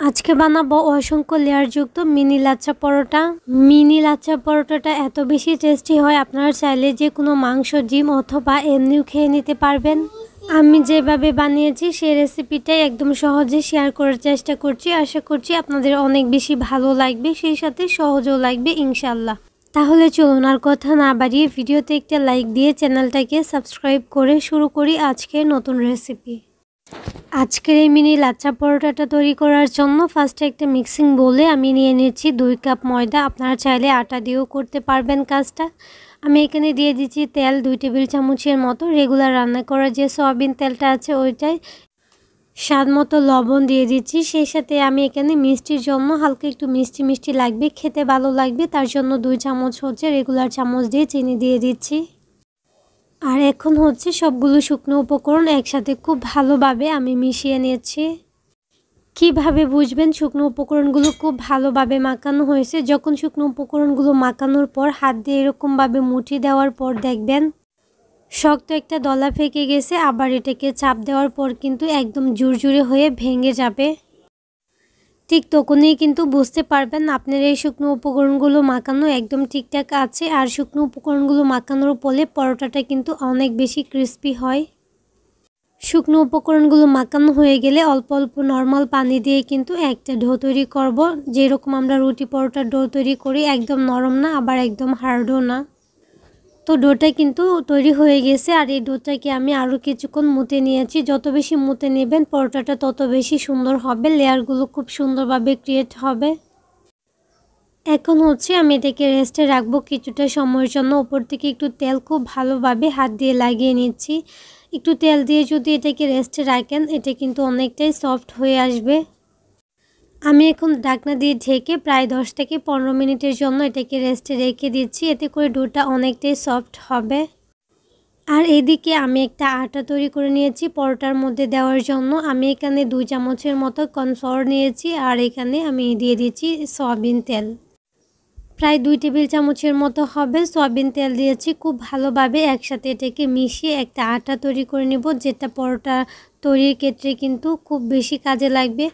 আজকে বানাবো অসংখ্য লেয়ারযুক্ত মিনি লাচ্ছা পরোটা। মিনি লাচ্ছা পরোটাটা এত বেশি টেস্টি হয়, আপনারা চাইলে যে কোনো মাংস, ডিম অথবা এমনিও খেয়ে নিতে পারবেন। আমি যেভাবে বানিয়েছি সেই রেসিপিটাই একদম সহজে শেয়ার করার চেষ্টা করছি। আশা করছি আপনাদের অনেক বেশি ভালো লাগবে, সেই সাথে সহজও লাগবে ইনশাল্লাহ। তাহলে চলুন আর কথা না বাড়িয়ে ভিডিওতে একটা লাইক দিয়ে চ্যানেলটাকে সাবস্ক্রাইব করে শুরু করি আজকের নতুন রেসিপি। আজকের এই মিনি লাচ্ছা পরোটাটা তৈরি করার জন্য ফার্স্টে একটা মিক্সিং বোলে আমি নিয়ে নিচ্ছি 2 কাপ ময়দা। আপনারা চাইলে আটা দিয়েও করতে পারবেন কাজটা। আমি এখানে দিয়ে দিচ্ছি তেল 2 টেবিল চামচের মতো। রেগুলার রান্না করার যে সয়াবিন তেলটা আছে ওইটাই। স্বাদ মতো লবণ দিয়ে দিচ্ছি। সেই সাথে আমি এখানে মিষ্টির জন্য হালকা একটু মিষ্টি মিষ্টি লাগবে, খেতে ভালো লাগবে, তার জন্য 2 চামচ রেগুলার চামচ দিয়ে চিনি দিয়ে দিচ্ছি। আর এখন সবগুলো শুকনো উপকরণ একসাথে খুব ভালোভাবে আমি মিশিয়ে নিয়েছি। কিভাবে বুঝবেন শুকনো উপকরণগুলো খুব ভালোভাবে মাখানো হয়েছে? যখন শুকনো উপকরণগুলো মাখানোর পর হাত দিয়ে এরকমভাবে মুঠি দেওয়ার পর দেখবেন শক্ত একটা দলা ফেঁকে গেছে, আবার এটাকে চাপ দেওয়ার পর কিন্তু একদম জুরজুরে হয়ে ভেঙে যাবে। ঠিক তখনই কিন্তু বুঝতে পারবেন আপনার এই শুকনো উপকরণগুলো মাখানো একদম ঠিকঠাক আছে। আর শুকনো উপকরণগুলো মাখানোর ফলে পরোটাটা কিন্তু অনেক বেশি ক্রিস্পি হয়। শুকনো উপকরণগুলো মাখানো হয়ে গেলে অল্প অল্প নর্মাল পানি দিয়ে কিন্তু একটা ডো তৈরি করব। যেরকম আমরা রুটি পরোটার ডো তৈরি করি, একদম নরম না আবার একদম হার্ডও না। তো ডোটা কিন্তু তৈরি হয়ে গেছে। আর এই ডোটাকে আমি আরও কিছুক্ষণ মুতে নিয়েছি। যত বেশি মুতে নেবেন পরোটাটা তত বেশি সুন্দর হবে, লেয়ারগুলো খুব সুন্দরভাবে ক্রিয়েট হবে। এখন আমি এটাকে রেস্টে রাখবো কিছুটা সময়ের জন্য। উপর থেকে একটু তেল খুব ভালোভাবে হাত দিয়ে লাগিয়ে নিচ্ছি। একটু তেল দিয়ে যদি এটাকে রেস্টে রাখেন এটা কিন্তু অনেকটাই সফট হয়ে আসবে। আমি এখন ঢাকনা দিয়ে ঢেকে প্রায় 10 থেকে 15 মিনিটের জন্য এটাকে রেস্টে রেখে দিচ্ছি। এতে করে ডোটা অনেকটাই সফট হবে। আর এদিকে আমি একটা আটা তৈরি করে নিয়েছি পরোটার মধ্যে দেওয়ার জন্য। আমি এখানে 2 চামচের মতো কর্নফ্লাওয়ার নিয়েছি আর এখানে আমি দিয়ে দিচ্ছি সয়াবিন তেল। প্রায় 2 টেবিল চামচের মতো হবে সয়াবিন তেল দিয়েছি। খুব ভালোভাবে একসাথে এটাকে মিশিয়ে একটা আটা তৈরি করে নেব, যেটা পরোটা তৈরির ক্ষেত্রে কিন্তু খুব বেশি কাজে লাগবে।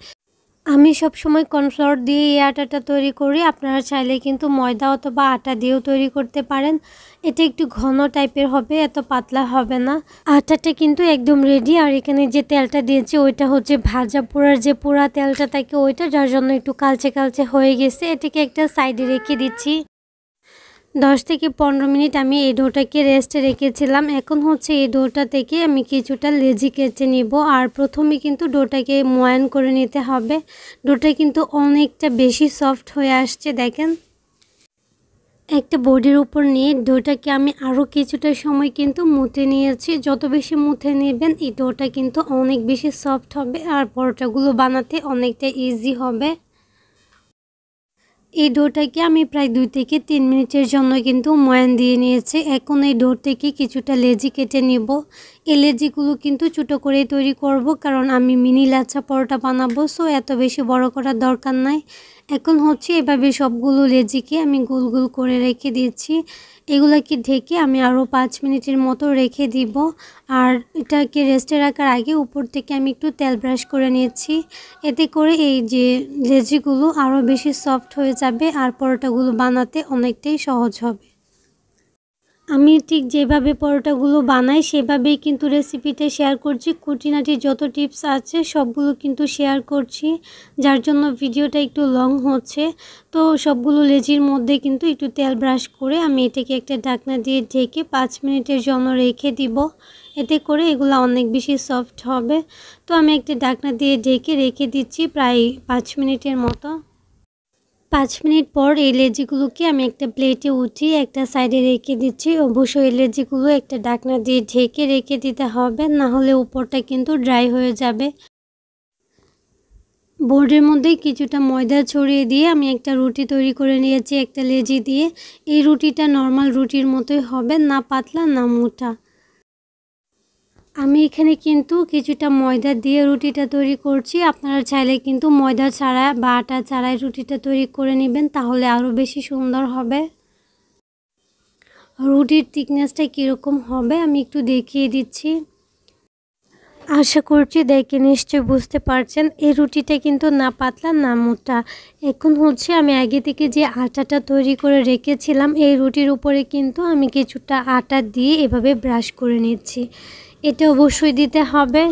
আমি সবসময় কর্নফ্লাওয়ার দিয়ে এই আটাটা তৈরি করি। আপনারা চাইলে কিন্তু ময়দা অথবা আটা দিয়েও তৈরি করতে পারেন। এটা একটু ঘন টাইপের হবে, এত পাতলা হবে না। আটাটা কিন্তু একদম রেডি। আর এখানে যে তেলটা দিয়েছি ওইটা ভাজা পোড়ার যে পোড়া তেলটা থাকে ওইটা, যার জন্য একটু কালচে কালচে হয়ে গেছে। এটাকে একটা সাইডে রেখে দিচ্ছি। 10 থেকে 15 মিনিট আমি এই ডোটাকে রেস্টে রেখেছিলাম। এখন এই ডোটা থেকে আমি কিছুটা লেচি কেটে নিব। আর প্রথমে কিন্তু ডোটাকে ময়ান করে নিতে হবে। ডোটা কিন্তু অনেকটা বেশি সফট হয়ে আসছে, দেখেন। একটা বোর্ডের উপর নিয়ে ডোটাকে আমি আরও কিছুটা সময় কিন্তু মুথে নিয়েছি। যত বেশি মুথে নেবেন এই ডোটা কিন্তু অনেক বেশি সফট হবে আর পরোটাগুলো বানাতে অনেকটা ইজি হবে। এই ডোটাকে আমি প্রায় 2 থেকে 3 মিনিটের জন্য কিন্তু ময়ান দিয়ে নিয়েছি। এখন এই ডো থেকে কিছুটা লেচি কেটে নিব। এই লেচিগুলো কিন্তু ছোটো করে তৈরি করব, কারণ আমি মিনি লাচ্ছা পরোটা বানাবো, সো এত বেশি বড় করার দরকার নাই। এখন এভাবে সবগুলো লেচিকে আমি গোল গোল করে রেখে দিচ্ছি। এগুলাকে ঢেকে আমি আরও 5 মিনিটের মতো রেখে দিব। আর এটাকে রেস্টে রাখার আগে উপর থেকে আমি একটু তেল ব্রাশ করে নিয়েছি। এতে করে এই যে লেচিগুলো আরও বেশি সফট হয়ে যাবে আর পরোটাগুলো বানাতে অনেকটাই সহজ হবে। আমি ঠিক যেভাবে পরোটাগুলো বানাই সেভাবেই কিন্তু রেসিপিটা শেয়ার করছি। খুঁটিনাটি যত টিপস আছে সবগুলো কিন্তু শেয়ার করছি, যার জন্য ভিডিওটা একটু লং হচ্ছে। তো সবগুলো লেচির মধ্যে কিন্তু একটু তেল ব্রাশ করে আমি এটাকে একটা ঢাকনা দিয়ে ঢেকে 5 মিনিটের জন্য রেখে দিব। এতে করে এগুলো অনেক বেশি সফট হবে। তো আমি একটা ঢাকনা দিয়ে ঢেকে রেখে দিচ্ছি প্রায় 5 মিনিটের মতো। 5 মিনিট পর এই লেচিগুলোকে আমি একটা প্লেটে উঠিয়ে একটা সাইডে রেখে দিচ্ছি। অবশ্যই এই লেচিগুলো একটা ঢাকনা দিয়ে ঢেকে রেখে দিতে হবে, না হলে উপরটা কিন্তু ড্রাই হয়ে যাবে। বোর্ডের মধ্যে কিছুটা ময়দা ছড়িয়ে দিয়ে আমি একটা রুটি তৈরি করে নিয়েছি একটা লেচি দিয়ে। এই রুটিটা নর্মাল রুটির মতোই হবে, না পাতলা না মোটা। আমি এখানে কিন্তু কিছুটা ময়দা দিয়ে রুটিটা তৈরি করছি। আপনারা চাইলে কিন্তু ময়দা ছাড়া বা আটা ছাড়াই রুটিটা তৈরি করে নেবেন, তাহলে আরও বেশি সুন্দর হবে। রুটির থিকনেসটা কীরকম হবে আমি একটু দেখিয়ে দিচ্ছি। আশা করছি দেখে নিশ্চয়ই বুঝতে পারছেন এই রুটিটা কিন্তু না পাতলা না মোটা। এখন হচ্ছে আমি আগে থেকে যে আটাটা তৈরি করে রেখেছিলাম এই রুটির উপরে কিন্তু আমি কিছুটা আটা দিয়ে এভাবে ব্রাশ করে নিচ্ছি। এটা অবশ্যই দিতে হবে।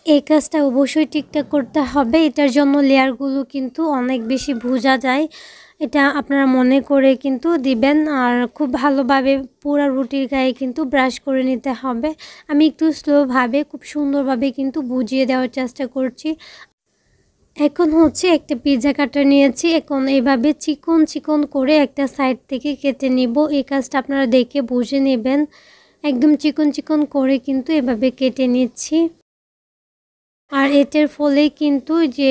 এই কাজটা অবশ্যই ঠিকঠাক করতে হবে। এটার জন্য লেয়ারগুলো কিন্তু অনেক বেশি ভুজা যায়। এটা আপনারা মনে করে কিন্তু দিবেন। আর খুব ভালোভাবে পুরা রুটির গায়ে কিন্তু ব্রাশ করে নিতে হবে। আমি একটু স্লোভাবে খুব সুন্দরভাবে কিন্তু বুঝিয়ে দেওয়ার চেষ্টা করছি। এখন হচ্ছে একটা পিৎজা কাটার নিয়েছি। এখন এইভাবে চিকন চিকন করে একটা সাইড থেকে কেটে নিব। এই কাজটা আপনারা দেখে বুঝে নেবেন। একদম চিকন চিকন করে কিন্তু এভাবে কেটে নিচ্ছি। আর এটার ফলে কিন্তু যে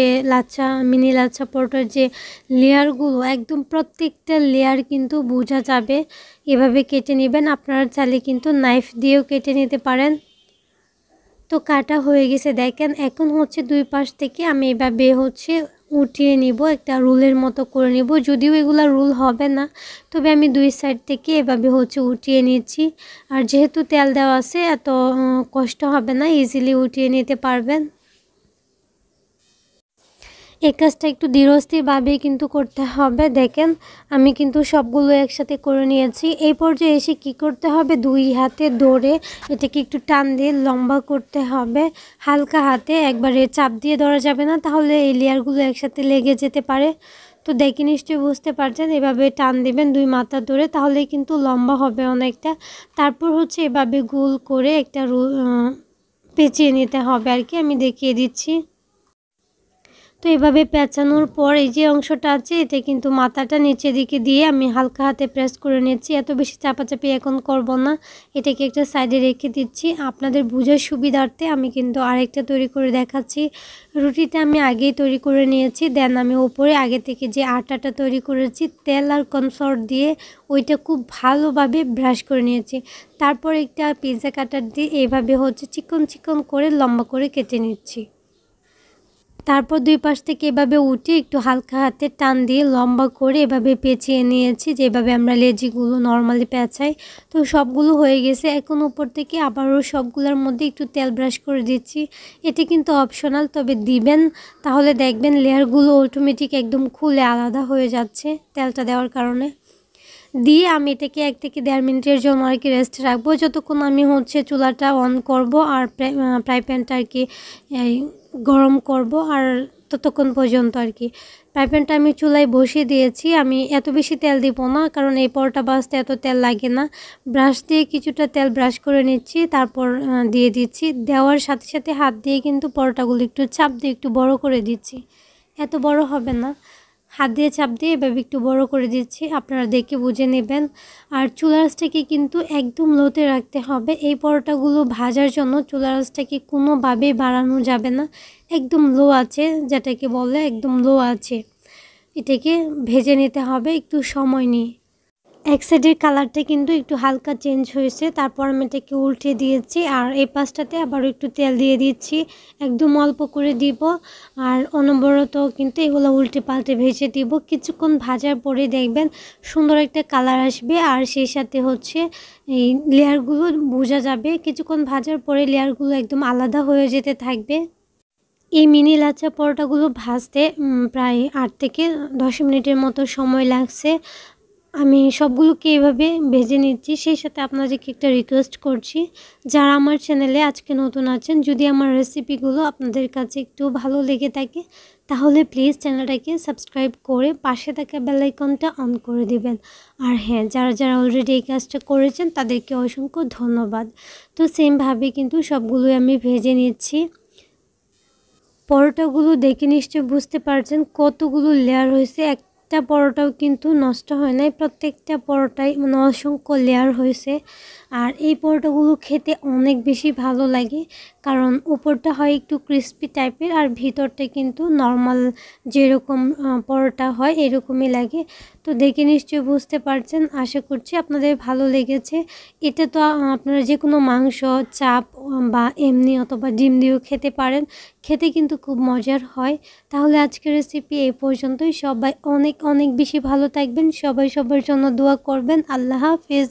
মিনি লাচ্ছা পরোটার যে লেয়ারগুলো একদম প্রত্যেকটা লেয়ার কিন্তু বোঝা যাবে। এভাবে কেটে নেবেন। আপনারা চাইলে কিন্তু নাইফ দিয়েও কেটে নিতে পারেন। তো কাটা হয়ে গেছে দেখেন। এখন হচ্ছে দুই পাশ থেকে আমি এভাবে হচ্ছে উঠিয়ে নিব, একটা রুলের মতো করে নিব। যদিও এগুলা রুল হবে না, তবে আমি দুই সাইড থেকে এভাবে হচ্ছে উঠিয়ে নিচ্ছি। আর যেহেতু তেল দেওয়া আছে এত কষ্ট হবে না, ইজিলি উঠিয়ে নিতে পারবেন। এই কাজটা একটু ধীরস্থিরভাবে কিন্তু করতে হবে। দেখেন আমি কিন্তু সবগুলো একসাথে করে নিয়েছি। এই পর্যায়ে এসে কি করতে হবে, দুই হাতে ধরে এটাকে একটু টান দিয়ে লম্বা করতে হবে। হালকা হাতে, একবারে চাপ দিয়ে ধরা যাবে না, তাহলে এই লেয়ারগুলো একসাথে লেগে যেতে পারে। তো দেখে নিশ্চয়ই বুঝতে পারছেন। এভাবে টান দিবেন দুই মাথা ধরে, তাহলেই কিন্তু লম্বা হবে অনেকটা। তারপর হচ্ছে এভাবে গোল করে একটা পেঁচিয়ে নিতে হবে আর কি, আমি দেখিয়ে দিচ্ছি। তো এভাবে পেঁচানোর পর এই যে অংশটা আছে এটা কিন্তু মাথাটা নিচের দিকে দিয়ে আমি হালকা হাতে প্রেস করে নিচ্ছি। এত বেশি চাপাচাপি এখন করব না, এটাকে একটা সাইডে রেখে দিচ্ছি। আপনাদের বোঝার সুবিধার্থে আমি কিন্তু আরেকটা তৈরি করে দেখাচ্ছি। রুটিটা আমি আগেই তৈরি করে নিয়েছি, দেন আমি উপরে আগে থেকে যে আটাটা তৈরি করেছি তেল আর কর্নফ্লাওয়ার দিয়ে ওইটা খুব ভালোভাবে ব্রাশ করে নিয়েছি। তারপর একটা পিৎজা কাটার দিয়ে এইভাবে হচ্ছে চিকন চিকন করে লম্বা করে কেটে নিচ্ছি। তারপর দুই পাশ থেকে এভাবে উঠে একটু হালকা হাতে টান দিয়ে লম্বা করে এভাবে পেঁচিয়ে নিয়েছি, যেভাবে আমরা লেচিগুলো নর্মালি পেঁচাই। তো সবগুলো হয়ে গেছে। এখন উপর থেকে আবারও সবগুলোর মধ্যে একটু তেল ব্রাশ করে দিচ্ছি। এটা কিন্তু অপশনাল, তবে দিবেন, তাহলে দেখবেন লেয়ারগুলো অটোমেটিক একদম খুলে আলাদা হয়ে যাচ্ছে তেলটা দেওয়ার কারণে। দিয়ে আমি এটাকে 1 থেকে 1.5 মিনিটের জন্য আর কি রেস্ট রাখবো, যতক্ষণ আমি হচ্ছে চুলাটা অন করব আর ফ্রাই প্যানটা আর কি গরম করব। আর ততক্ষণ পর্যন্ত আর কি ফ্রাই প্যানটা আমি চুলায় বসিয়ে দিয়েছি। আমি এত বেশি তেল দিব না, কারণ এই পরোটা ভাজতে এত তেল লাগে না। ব্রাশ দিয়ে কিছুটা তেল ব্রাশ করে নিচ্ছি, তারপর দিয়ে দিচ্ছি। দেওয়ার সাথে সাথে হাত দিয়ে কিন্তু পরোটাগুলো একটু চাপ দিয়ে একটু বড় করে দিচ্ছি। এত বড় হবে না, হাত দিয়ে চাপ দিয়ে এভাবে একটু বড় করে দিচ্ছি, আপনারা দেখে বুঝে নেবেন। আর চুলা আঁচটাকে কিন্তু একদম লোতে রাখতে হবে। এই পরোটাগুলো ভাজার জন্য চুলা আঁচটাকে কোনোভাবেই বাড়ানো যাবে না, একদম লো আছে, যেটাকে বলে একদম লো আছে। এটাকে ভেজে নিতে হবে একটু সময় নিয়ে। এক সাইডের কালারটা কিন্তু একটু হালকা চেঞ্জ হয়েছে, তারপর আমি এটাকে উল্টে দিয়েছি। আর এই পাশটাতে আবার একটু তেল দিয়ে দিচ্ছি, একদম অল্প করে দিব। আর অনবরত কিন্তু এগুলো উল্টে পাল্টে ভেজে দিব। কিছুক্ষণ ভাজার পরে দেখবেন সুন্দর একটা কালার আসবে, আর সেই সাথে হচ্ছে এই লেয়ারগুলো বোঝা যাবে। কিছুক্ষণ ভাজার পরে লেয়ারগুলো একদম আলাদা হয়ে যেতে থাকবে। এই মিনি লাচ্ছা পরোটাগুলো ভাজতে প্রায় 8 থেকে 10 মিনিটের মতো সময় লাগছে। আমি সবগুলোকে এভাবে ভেজে নিচ্ছি। সেই সাথে আপনাদেরকে একটা রিকোয়েস্ট করছি, যারা আমার চ্যানেলে আজকে নতুন আছেন, যদি আমার রেসিপিগুলো আপনাদের কাছে একটু ভালো লেগে থাকে তাহলে প্লিজ চ্যানেলটাকে সাবস্ক্রাইব করে পাশে থাকা বেল আইকনটা অন করে দিবেন। আর হ্যাঁ, যারা যারা অলরেডি এই কাজটা করেছেন তাদেরকে অসংখ্য ধন্যবাদ। তো সেমভাবে কিন্তু সবগুলোই আমি ভেজে নিচ্ছি। পরোটাগুলো দেখে নিশ্চয়ই বুঝতে পারছেন কতগুলো লেয়ার হয়েছে। একটা পরোটাও কিন্তু নষ্ট হয় নাই, প্রত্যেকটা পরোটাই মানে অসংখ্য লেয়ার হয়েছে। আর এই পরোটাগুলো খেতে অনেক বেশি ভালো লাগে, কারণ উপরটা হয় একটু ক্রিস্পি টাইপের আর ভিতরটা কিন্তু নর্মাল যেরকম পরোটা হয় এরকমই লাগে। তো দেখে নিশ্চয়ই বুঝতে পারছেন, আশা করছি আপনাদের ভালো লেগেছে। এটা তো আপনারা যে কোনো মাংস, চাপ বা এমনি অথবা ডিম দিয়েও খেতে পারেন, খেতে কিন্তু খুব মজার হয়। তাহলে আজকের রেসিপি এই পর্যন্তই। সবাই অনেক অনেক বেশি ভালো থাকবেন, সবাই সবার জন্য দোয়া করবেন। আল্লাহ হাফেজ,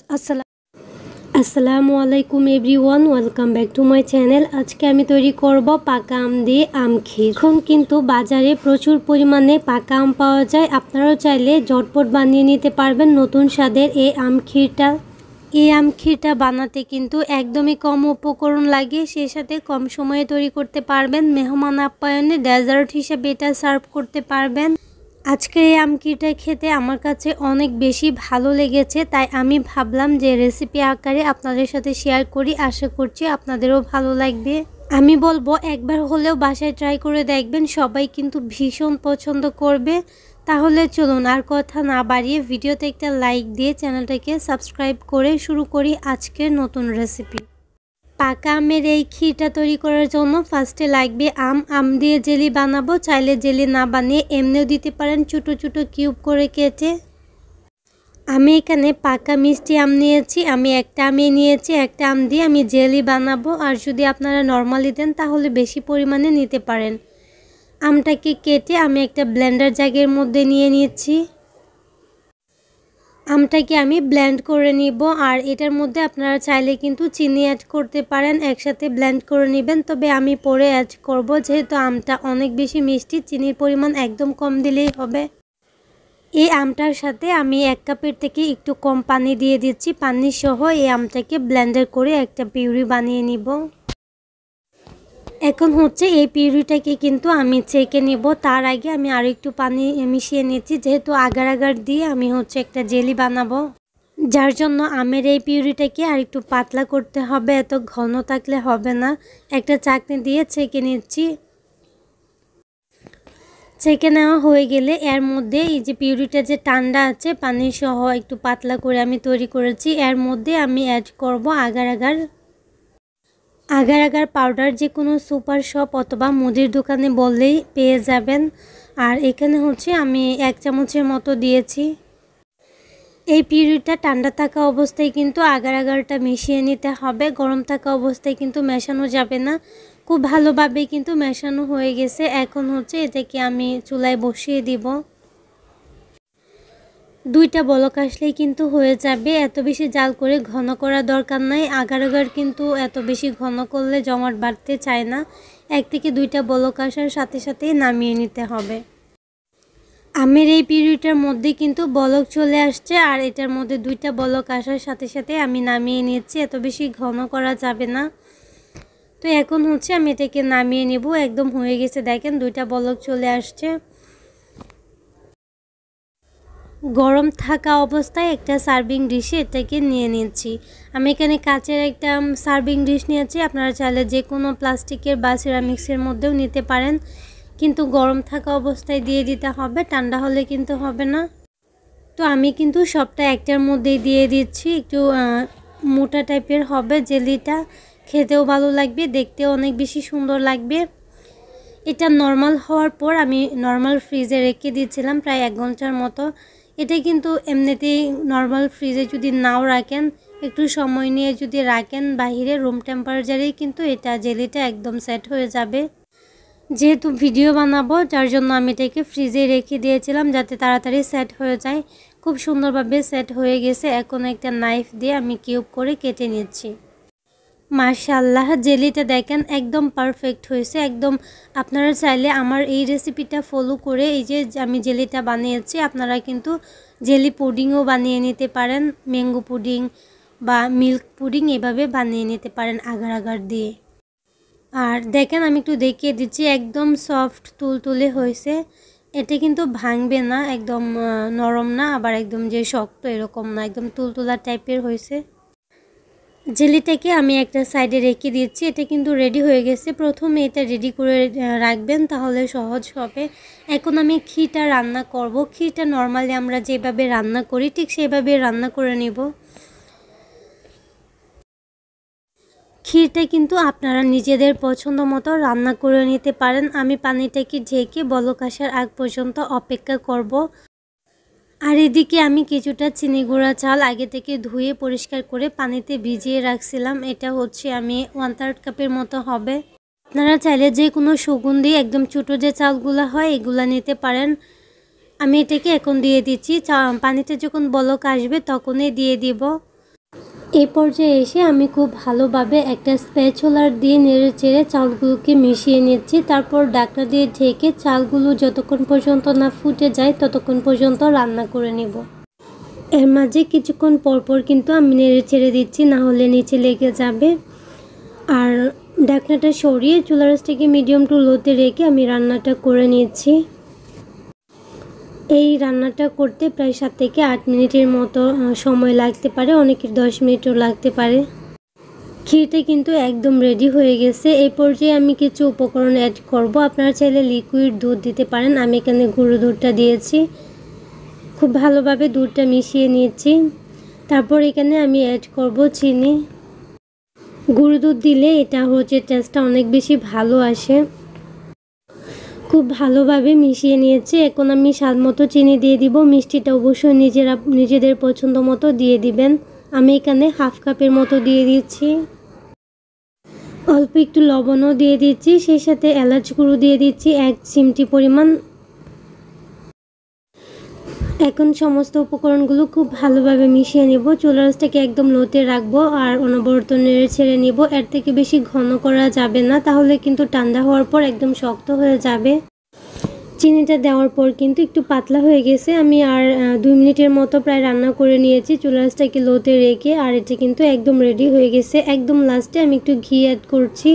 আসসালামু আলাইকুম everyone, welcome back to my channel. আজকে আমি তৈরি করব পাকা আম দিয়ে আম ক্ষীর। এখন কিন্তু বাজারে প্রচুর পরিমাণে পাকা আম পাওয়া যায়। আপনারাও চাইলে ঝটপট বানিয়ে নিতে পারবেন নতুন স্বাদের এই আম ক্ষীরটা। এই আম ক্ষীরটা বানাতে কিন্তু একদমই কম উপকরণ লাগে, সেই সাথে কম সময়ে তৈরি করতে পারবেন। মেহমান আপ্যায়নে ডেজার্ট হিসেবে এটা সার্ভ করতে পারবেন। আজকের এই আম ক্ষীরটা খেতে আমার কাছে অনেক বেশি ভালো লেগেছে, তাই আমি ভাবলাম যে রেসিপি আকারে আপনাদের সাথে শেয়ার করি। আশা করছি আপনাদেরও ভালো লাগবে। আমি বলবো একবার হলেও বাসায় ট্রাই করে দেখবেন, সবাই কিন্তু ভীষণ পছন্দ করবে। তাহলে চলুন আর কথা না বাড়িয়ে ভিডিওতে একটা লাইক দিয়ে চ্যানেলটাকে সাবস্ক্রাইব করে শুরু করি আজকের নতুন রেসিপি। পাকা আমের এই ক্ষীরটা তৈরি করার জন্য ফার্স্টে লাগবে আম দিয়ে জেলি বানাবো। চাইলে জেলি না বানিয়ে এমনিও দিতে পারেন, ছোটো ছোটো কিউব করে কেটে। আমি এখানে পাকা মিষ্টি আম নিয়েছি, আমি একটা আমই নিয়েছি। একটা আম দিয়ে আমি জেলি বানাবো, আর যদি আপনারা নর্মালি দেন তাহলে বেশি পরিমাণে নিতে পারেন। আমটাকে কেটে আমি একটা ব্লেন্ডার জাগের মধ্যে নিয়ে নিয়েছি। আমটাকে আমি ব্লেন্ড করে নিব, আর এটার মধ্যে আপনারা চাইলে কিন্তু চিনি অ্যাড করতে পারেন। একসাথে ব্লেন্ড করে নেবেন, তবে আমি পরে অ্যাড করব যেহেতু আমটা অনেক বেশি মিষ্টি, চিনির পরিমাণ একদম কম দিলেই হবে। এই আমটার সাথে আমি 1 কাপের থেকে একটু কম পানি দিয়ে দিচ্ছি। পানি সহ এই আমটাকে ব্লেন্ডার করে একটা পিউরি বানিয়ে নিব। এখন হচ্ছে এই পিউরিটাকে কিন্তু আমি ছেঁকে নেব। তার আগে আমি আর একটু পানি মিশিয়ে নিচ্ছি, যেহেতু আগার আগার দিয়ে আমি হচ্ছে একটা জেলি বানাবো, যার জন্য আমের এই পিউরিটাকে আর একটু পাতলা করতে হবে, এত ঘন থাকলে হবে না। একটা চাকনি দিয়ে ছেঁকে নিচ্ছি। ছেঁকে নেওয়া হয়ে গেলে এর মধ্যে এই যে পিউরিটা যে ঠান্ডা আছে পানি সহ একটু পাতলা করে আমি তৈরি করেছি, এর মধ্যে আমি অ্যাড করব আগার আগার পাউডার। যে কোনো সুপার শপ অথবা মুদির দোকানে বললেই পেয়ে যাবেন। আর এখানে হচ্ছে আমি 1 চামচের মতো দিয়েছি। এই পিউরিটা ঠান্ডা থাকা অবস্থায় কিন্তু আগারটা মিশিয়ে নিতে হবে, গরম থাকা অবস্থায় কিন্তু মেশানো যাবে না। খুব ভালোভাবে কিন্তু মেশানো হয়ে গেছে। এখন হচ্ছে এটাকে আমি চুলায় বসিয়ে দিব। 2টা বলক আসলেই কিন্তু হয়ে যাবে, এত বেশি জাল করে ঘন করার দরকার নাই। আগার কিন্তু এত বেশি ঘন করলে জমাট বাড়তে চায় না। 1 থেকে 2টা বলক আসার সাথে সাথেই নামিয়ে নিতে হবে। আমের এই পিউরিটার মধ্যে কিন্তু বলক চলে আসছে, আর এটার মধ্যে 2টা বলক আসার সাথে সাথে আমি নামিয়ে নিচ্ছি। এত বেশি ঘন করা যাবে না। তো এখন হচ্ছে আমি এটাকে নামিয়ে নেব। একদম হয়ে গেছে, দেখেন 2টা বলক চলে আসছে। গরম থাকা অবস্থায় একটা সার্ভিং ডিশে এটাকে নিয়ে নিচ্ছি। আমি এখানে কাচের একটা সার্ভিং ডিশ নিয়েছি, আপনারা চাইলে যে কোনো প্লাস্টিকের বা সিরামিক্সের মধ্যেও নিতে পারেন, কিন্তু গরম থাকা অবস্থায় দিয়ে দিতে হবে, ঠান্ডা হলে কিন্তু হবে না। তো আমি কিন্তু সবটা একটার মধ্যেই দিয়ে দিচ্ছি। একটু মোটা টাইপের হবে জেলিটা, খেতেও ভালো লাগবে, দেখতেও অনেক বেশি সুন্দর লাগবে। এটা নর্মাল হওয়ার পর আমি নর্মাল ফ্রিজে রেখে দিয়েছিলাম প্রায় 1 ঘন্টার মতো। এটা কিন্তু এমনিতেই নর্মাল ফ্রিজে যদি নাও রাখেন, একটু সময় নিয়ে যদি রাখেন বাইরে রুম টেম্পারেচারেই কিন্তু এটা জেলিটা একদম সেট হয়ে যাবে। যেহেতু ভিডিও বানাবো যার জন্য আমি এটাকে ফ্রিজে রেখে দিয়েছিলাম যাতে তাড়াতাড়ি সেট হয়ে যায়। খুব সুন্দরভাবে সেট হয়ে গেছে। এখন একটা নাইফ দিয়ে আমি কিউব করে কেটে নিচ্ছি। মাশাআল্লাহ, জেলিটা দেখেন একদম পারফেক্ট হয়েছে একদম। আপনারা চাইলে আমার এই রেসিপিটা ফলো করে এই যে আমি জেলিটা বানিয়েছি, আপনারা কিন্তু জেলি পুডিংও বানিয়ে নিতে পারেন, ম্যাঙ্গো পুডিং বা মিল্ক পুডিং এভাবে বানিয়ে নিতে পারেন আগার দিয়ে। আর দেখেন আমি একটু দেখিয়ে দিচ্ছি, একদম সফট তুলতুলে হয়েছে। এটা কিন্তু ভাঙবে না, একদম নরম না আবার একদম যে শক্ত এরকম না, একদম তুলতুলা টাইপের হয়েছে। জেলিটাকে আমি একটা সাইডে রেখে দিচ্ছি। এটা কিন্তু রেডি হয়ে গেছে। প্রথমে এটা রেডি করে রাখবেন, তাহলে সহজ হবে। এখন আমি ক্ষীরটা রান্না করব। ক্ষীরটা নর্মালি আমরা যেভাবে রান্না করি ঠিক সেভাবে রান্না করে নিব। ক্ষীরটা কিন্তু আপনারা নিজেদের পছন্দ মতো রান্না করে নিতে পারেন। আমি পানিটাকে ঢেকে বলক আসার আগ পর্যন্ত অপেক্ষা করব। আর এদিকে আমি কিছুটা চিনি গুঁড়া চাল আগে থেকে ধুয়ে পরিষ্কার করে পানিতে ভিজিয়ে রাখছিলাম। এটা হচ্ছে আমি 1/3 কাপের মতো হবে। আপনারা চাইলে যে কোনো সুগন্ধি একদম ছোটো যে চালগুলো হয় এগুলা নিতে পারেন। আমি এটাকে এখন দিয়ে দিচ্ছি। পানিতে যখন বলক আসবে তখনই দিয়ে দিব। এই পর্যায়ে এসে আমি খুব ভালোভাবে একটা স্প্যাচুলার দিয়ে নেড়ে চেড়ে চালগুলোকে মিশিয়ে নিচ্ছি। তারপর ঢাকনা দিয়ে ঢেকে চালগুলো যতক্ষণ পর্যন্ত না ফুটে যায় ততক্ষণ পর্যন্ত রান্না করে নেব। এর মাঝে কিছুক্ষণ পরপর কিন্তু আমি নেড়ে ছেড়ে দিচ্ছি, না হলে নিচে লেগে যাবে। আর ঢাকনাটা সরিয়ে চুলার আঁচটাকে মিডিয়াম টু লোতে রেখে আমি রান্নাটা করে নিয়েছি। এই রান্নাটা করতে প্রায় 7 থেকে 8 মিনিটের মতো সময় লাগতে পারে, অনেকের 10 মিনিটও লাগতে পারে। ক্ষীরটা কিন্তু একদম রেডি হয়ে গেছে। এই পর্যায়ে আমি কিছু উপকরণ অ্যাড করব। আপনারা চাইলে লিকুইড দুধ দিতে পারেন, আমি এখানে গুঁড়ো দুধটা দিয়েছি। খুব ভালোভাবে দুধটা মিশিয়ে নিয়েছি। তারপর এখানে আমি অ্যাড করব চিনি। গুঁড়ো দুধ দিলে এটা হচ্ছে টেস্টটা অনেক বেশি ভালো আসে। খুব ভালোভাবে মিশিয়ে নিয়েছি। এখন আমি স্বাদ মতো চিনি দিয়ে দিব। মিষ্টিটা অবশ্যই নিজেদের পছন্দ মতো দিয়ে দিবেন। আমি এখানে হাফ কাপের মতো দিয়ে দিচ্ছি। অল্প একটু লবণও দিয়ে দিচ্ছি, সেই সাথে এলাচ গুঁড়ো দিয়ে দিচ্ছি 1 চিমটি পরিমাণ। এখন সমস্ত উপকরণগুলো খুব ভালোভাবে মিশিয়ে নেব। চুলার আঁচটাকে একদম লোতে রাখবো আর অনবরত নেড়ে ছেড়ে নিব। এর থেকে বেশি ঘন করা যাবে না, তাহলে কিন্তু ঠান্ডা হওয়ার পর একদম শক্ত হয়ে যাবে। চিনিটা দেওয়ার পর কিন্তু একটু পাতলা হয়ে গেছে। আমি আর 2 মিনিটের মতো প্রায় রান্না করে নিয়েছি চুলার আঁচটাকে লোতে রেখে। আর এটা কিন্তু একদম রেডি হয়ে গেছে। একদম লাস্টে আমি একটু ঘি অ্যাড করছি।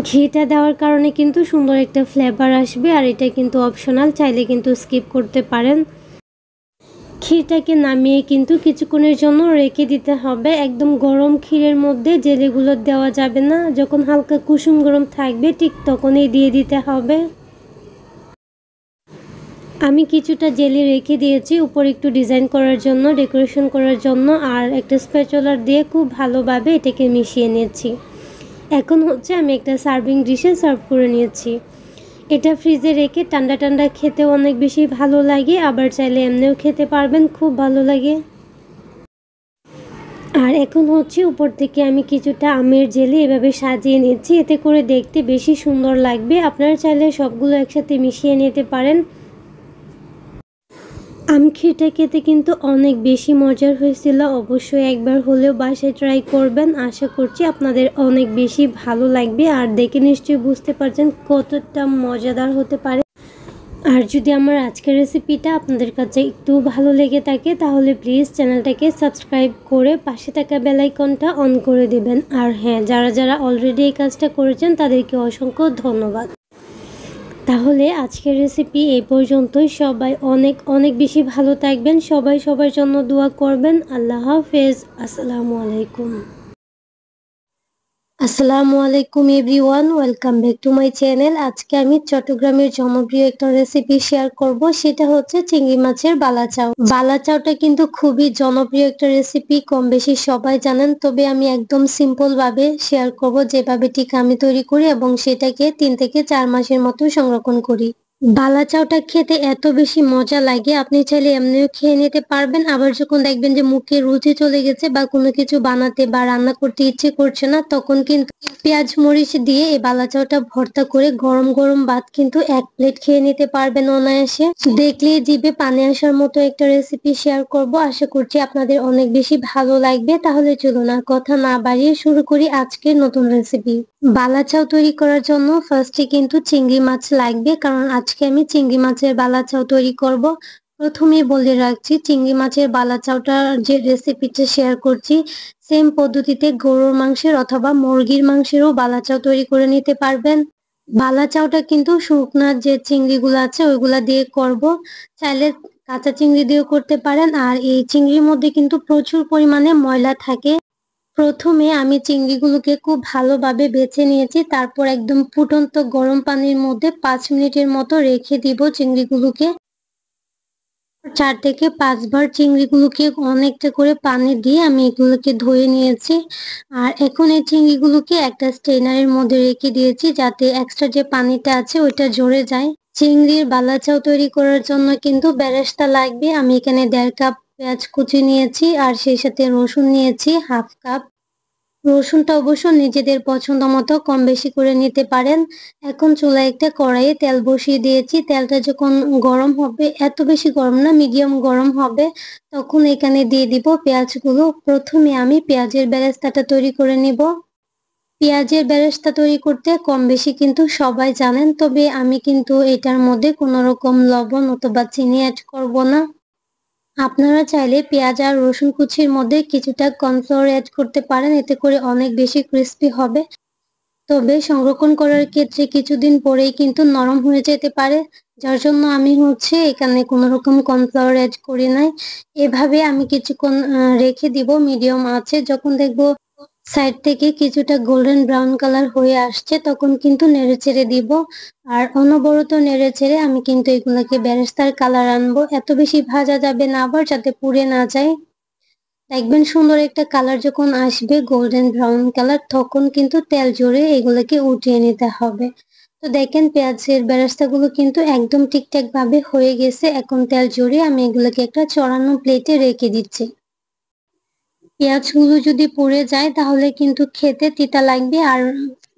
ঘিটা দেওয়ার কারণে কিন্তু সুন্দর একটা ফ্লেভার আসবে, আর এটা কিন্তু অপশনাল, চাইলে কিন্তু স্কিপ করতে পারেন। ক্ষীরটাকে নামিয়ে কিন্তু কিছুক্ষণের জন্য রেখে দিতে হবে। একদম গরম ক্ষীরের মধ্যে জেলিগুলো দেওয়া যাবে না, যখন হালকা কুসুম গরম থাকবে ঠিক তখনই দিয়ে দিতে হবে। আমি কিছুটা জেলি রেখে দিয়েছি উপর একটু ডিজাইন করার জন্য, ডেকোরেশন করার জন্য, আর একটা স্প্যাচুলার দিয়ে খুব ভালোভাবে এটাকে মিশিয়ে নিয়েছি। এখন হচ্ছে আমি একটা সার্ভিং ডিশে সার্ভ করে নিয়েছি। এটা ফ্রিজে রেখে ঠান্ডা ঠান্ডা খেতেও অনেক বেশি ভালো লাগে, আবার চাইলে এমনিও খেতে পারবেন, খুব ভালো লাগে। আর এখন হচ্ছে উপর থেকে আমি কিছুটা আমের জেলি এভাবে সাজিয়ে নিচ্ছি, এতে করে দেখতে বেশি সুন্দর লাগবে। আপনারা চাইলে সবগুলো একসাথে মিশিয়ে নিতে পারেন। আম ক্ষীরটা খেতে কিন্তু অনেক বেশি মজার হয়েছিল। অবশ্যই একবার হলেও বাসায় ট্রাই করবেন। আশা করছি আপনাদের অনেক বেশি ভালো লাগবে। আর দেখে নিশ্চয়ই বুঝতে পারছেন কতটা মজাদার হতে পারে। আর যদি আমার আজকের রেসিপিটা আপনাদের কাছে একটু ভালো লেগে থাকে তাহলে প্লিজ চ্যানেলটাকে সাবস্ক্রাইব করে পাশে থাকা বেল আইকনটা অন করে দিবেন। আর হ্যাঁ, যারা অলরেডি এই কাজটা করেছেন তাদেরকে অসংখ্য ধন্যবাদ। তাহলে আজকের রেসিপি এই পর্যন্তই। সবাই অনেক অনেক বেশি ভালো থাকবেন। সবাই সবার জন্য দোয়া করবেন। আল্লাহ হাফেজ। আসসালামু আলাইকুম। আসসালামু আলাইকুম everyone, welcome back to my channel. আজকে আমি চট্টগ্রামের জনপ্রিয় একটা রেসিপি শেয়ার করব, সেটা হচ্ছে চিংড়ি মাছের বালাচাও। বালাচাওটা কিন্তু খুবই জনপ্রিয় একটা রেসিপি, কম বেশি সবাই জানেন, তবে আমি একদম সিম্পল ভাবে শেয়ার করব, যেভাবে ঠিক আমি তৈরি করি এবং সেটাকে 3 থেকে 4 মাসের মতো সংরক্ষণ করি। বালাচাওটা খেতে এত বেশি মজা লাগে, আপনি চাইলে এমনিও খেয়ে নিতে পারবেন। আবার যখন দেখবেন যে মুখে রুচি চলে গেছে বা কোনো কিছু বানাতে বা রান্না করতে ইচ্ছে করছে না, তখন কিন্তু পেঁয়াজ মরিচ দিয়ে এই বালাচাওটা ভর্তা করে গরম গরম ভাত কিন্তু 1 প্লেট খেয়ে নিতে পারবেন অনায়াসে। দেখলেই জিভে পানি আসার মতো একটা রেসিপি শেয়ার করব। আশা করছি আপনাদের অনেক বেশি ভালো লাগবে। তাহলে চলুন আর কথা না বাড়িয়ে শুরু করি আজকের নতুন রেসিপি। বালাচাও তৈরি করার জন্য ফার্স্টে কিন্তু চিংড়ি মাছ লাগবে, কারণ আজকে আমি চিংড়ি মাছের বালাচাও তৈরি করব। প্রথমেই বলে রাখছি, চিংড়ি মাছের বালাচাওটা যে রেসিপিটা শেয়ার করছি সেম পদ্ধতিতে গরুর মাংসের অথবা মুরগির মাংসেরও বালাচাও তৈরি করে নিতে পারবেন। বালাচাওটা কিন্তু শুকনা যে চিংড়িগুলো আছে ওইগুলা দিয়ে করব, চাইলে কাঁচা চিংড়ি দিয়েও করতে পারেন। আর এই চিংড়ির মধ্যে কিন্তু প্রচুর পরিমাণে ময়লা থাকে। প্রথমে আমি চিংড়িগুলোকে খুব ভালোভাবে বেছে নিয়েছি, তারপর একদম ফুটন্ত গরম পানির মধ্যে 5 মিনিটের মতো রেখে দিব চিংড়িগুলোকে। 4 থেকে 5 বার চিংড়িগুলোকে অনেকটা করে পানি দিয়ে আমি এগুলোকে ধুয়ে নিয়েছি। আর এখন এই চিংড়িগুলোকে একটা স্ট্রেনারের মধ্যে রেখে দিয়েছি, যাতে এক্সট্রা যে পানিটা আছে ওইটা ঝরে যায়। চিংড়ির বালাচাও তৈরি করার জন্য কিন্তু বেরেস্তা লাগবে। আমি এখানে 1.5 কাপ পেঁয়াজ কুচি নিয়েছি, আর সেই সাথে রসুন নিয়েছি হাফ কাপ। রসুনটা অবশ্য নিজেদের পছন্দ মতো কম বেশি করে নিতে পারেন। এখন চুলায় একটা কড়াইয়ে তেল বসিয়ে দিয়েছি। তেলটা যখন গরম হবে, এত বেশি গরম না, মিডিয়াম গরম হবে, তখন এখানে দিয়ে দিব পেঁয়াজগুলো। প্রথমে আমি পেঁয়াজের বেরেস্তাটা তৈরি করে নিব। পেঁয়াজের বেরেস্তা তৈরি করতে কম বেশি কিন্তু সবাই জানেন, তবে আমি কিন্তু এটার মধ্যে কোনো রকম লবণ অথবা চিনি অ্যাড করব না। আপনারা চাইলে পেঁয়াজ আর রসুন কুচির মধ্যে কিছুটা কর্নফ্লাওয়ার অ্যাড করতে পারেন, এতে করে অনেক বেশি ক্রিস্পি হবে। তবে সংরক্ষণ করার ক্ষেত্রে কিছুদিন পরেই কিন্তু নরম হয়ে যেতে পারে, যার জন্য আমি এখানে কোনো রকম কর্নফ্লাওয়ার অ্যাড করি নাই। এভাবে আমি কিছুক্ষণ রেখে দিব মিডিয়াম আঁচে। যখন দেখব সাইড থেকে কিছুটা গোল্ডেন ব্রাউন কালার হয়ে আসছে, তখন কিন্তু নেড়েচেড়ে দিব। আর অনবরত নেড়েচেড়ে আমি কিন্তু এগুলোকে বেরেস্তার কালার আনবো। এত বেশি ভাজা যাবে না আবার, যাতে পুড়ে না যায়। দেখবেন সুন্দর একটা কালার যখন আসবে, গোল্ডেন ব্রাউন কালার, তখন কিন্তু তেল ঝরিয়ে এগুলোকে উঠিয়ে নিতে হবে। তো দেখেন পেঁয়াজের বেরেস্তাগুলো কিন্তু একদম ঠিকঠাক ভাবে হয়ে গেছে। এখন তেল ঝরিয়ে আমি এগুলোকে একটা চড়ানো প্লেটে রেখে দিচ্ছি। পেঁয়াজগুলো যদি পুড়ে যায় তাহলে কিন্তু খেতে তিতা লাগবে, আর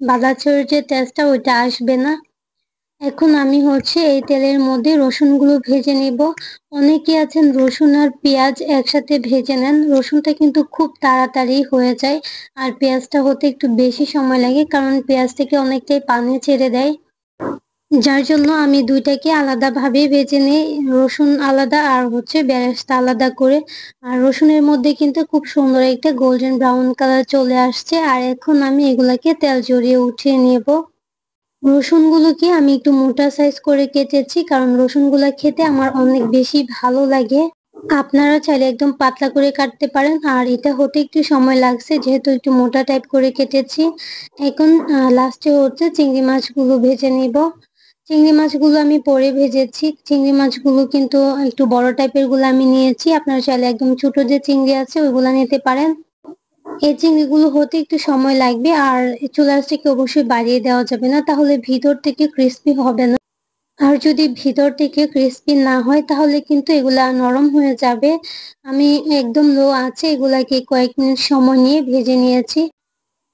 বাদাচুর যে টেস্টটা ওইটা আসবে না। এখন আমি এই তেলের মধ্যে রসুনগুলো ভেজে নিব। অনেকে আছেন রসুন আর পেঁয়াজ একসাথে ভেজে নেন, রসুনটা কিন্তু খুব তাড়াতাড়ি হয়ে যায়, আর পেঁয়াজটা হতে একটু বেশি সময় লাগে, কারণ পেঁয়াজ থেকে অনেকটাই পানি ছেড়ে দেয়। যার জন্য আমি দুইটাকে আলাদাভাবে ভেজে নিই, রসুন আলাদা আর বেরেস্তা আলাদা করে। আর রসুনের মধ্যে কিন্তু খুব সুন্দর একটা গোল্ডেন ব্রাউন কালার চলে আসছে, আর এখন আমি এগুলাকে তেল ঝরিয়ে উঠিয়ে নেব। রসুনগুলোকে আমি একটু মোটা সাইজ করে কেটেছি, কারণ রসুনগুলো খেতে আমার অনেক বেশি ভালো লাগে। আপনারা চাইলে একদম পাতলা করে কাটতে পারেন, আর এটা হতে একটু সময় লাগছে যেহেতু একটু মোটা টাইপ করে কেটেছি। এখন লাস্টে চিংড়ি মাছগুলো ভেজে নিব। চিংড়ি মাছগুলো আমি পরে ভেজেছি। চিংড়ি মাছগুলো কিন্তু একটু বড় টাইপের গুলো আমি নিয়েছি। আপনারা চাইলে একদম ছোট যে চিংড়ি আছে ওইগুলা নিতে পারেন। এই চিংড়িগুলো হতে একটু সময় লাগবে, আর চুলার থেকে অবশ্যই বাড়িয়ে দেওয়া যাবে না, তাহলে ভিতর থেকে ক্রিস্পি হবে না। আর যদি ভিতর থেকে ক্রিস্পি না হয় তাহলে কিন্তু এগুলা নরম হয়ে যাবে। আমি একদম লো আছে এগুলাকে কয়েক মিনিট সময় নিয়ে ভেজে নিয়েছি।